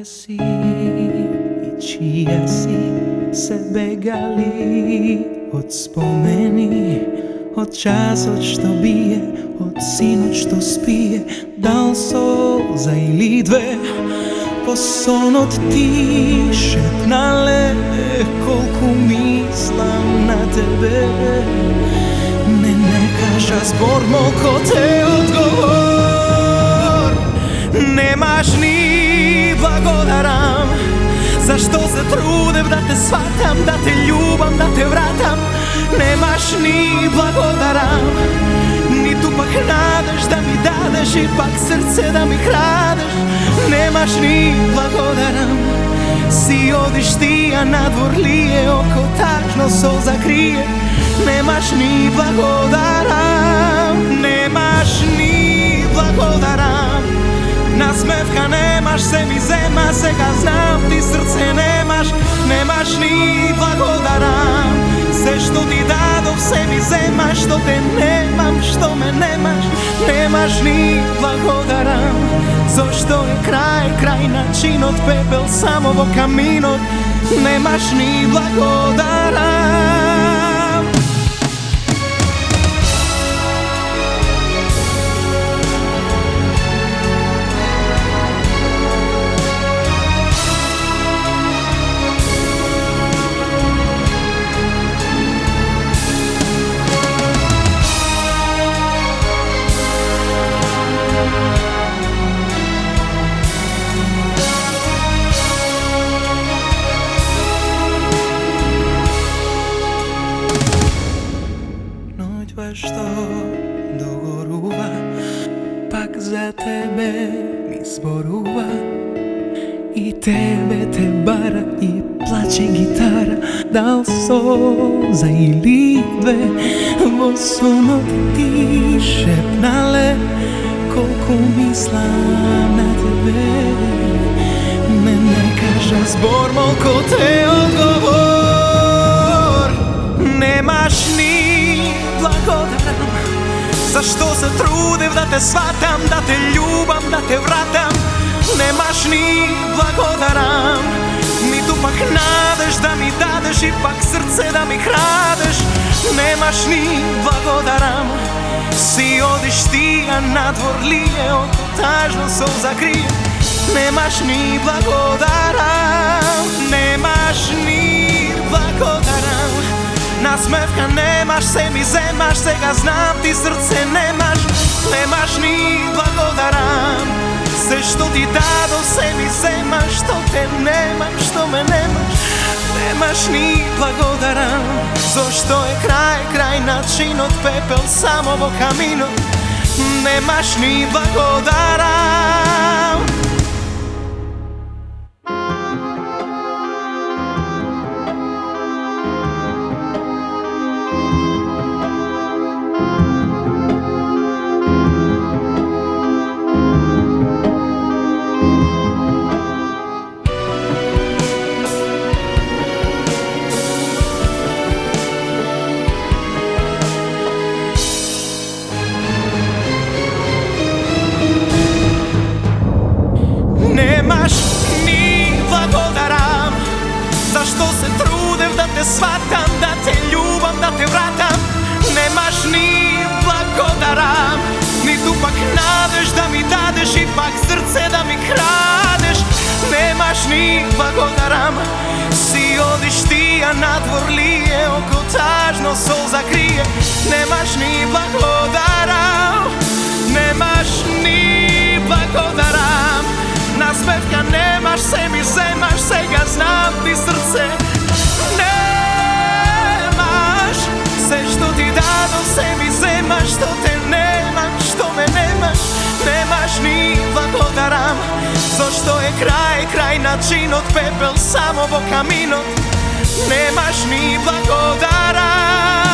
Gdje si i čija si, sebe gali od spomeni, od časot što bije, od sinoć što spije. Da li solza ili dve posonot ti šepnale kolku mislim na tebe. Ne kaža zbor mol ko te odgovor. Nemaš ni blagodaram, zašto se trudim da te shvatam, da te ljubam, da te vratam. Nemaš ni blagodaram, ni tu pak nadeš da mi dadeš, ipak srce da mi kradeš. Nemaš ni blagodaram, si odiš ti, a nadvor lije, oko tažno solza krije. Nemaš ni blagodaram, nemaš ni blagodaram. Nasmevka nemaš, se mi zema, sega znam, ti srce nemaš. Nemaš ni blagodaram, sve što ti dadov, se mi zema, što te nemam, što me nemaš. Nemaš ni blagodaram, zašto je kraj način od pepel samovo kaminot. Nemaš ni blagodaram. Što dogoruva, pak za tebe mi zboruva. I tebe te bara i plaće gitara. Da li solza ili dve bosonot ti šepnale kolku mislim na tebe. Ne kaža zbor mol ko te odgovor. Nemaš ni blagodaram, zašto se trudim da te shvatam, da te ljubam, da te vratam. Nemaš ni blagodaram, ni tu pak nadeš da mi dadeš, ipak srce da mi kradeš. Nemaš ni blagodaram, si odiš ti, a nadvor lije, oko tažno solza krije. Nemaš ni blagodaram, nemaš ni blagodaram. Nasmevka nemaš, se mi zemaš, sega znam, ti srce nemaš. Nemaš ni blagodaram, sve što ti dado, se mi zemaš, što te nemam, što me nemaš. Nemaš ni blagodaram, zašto je kraj način od pepel samovo kamino. Nemaš ni blagodaram. Nemaš ni blagodaram, zašto se trudim da te shvatam, da te ljubam, da te vratam. Nemaš ni blagodaram, ni tu pak nadeš da mi dadeš, ipak srce da mi kradeš. Nemaš ni blagodaram, si odiš ti, a nadvor lije, oko tažno solza krije. Nemaš ni blagodaram, nemaš ni blagodaram. Nasmevka nemaš, se mi zemaš, sega znam, ti srce nemaš. Sve što ti dado, se mi zemaš, što te nemam, što me nemaš. Nemaš ni blagodaram, zašto je kraj način od pepel samovo kaminot. Nemaš ni blagodaram.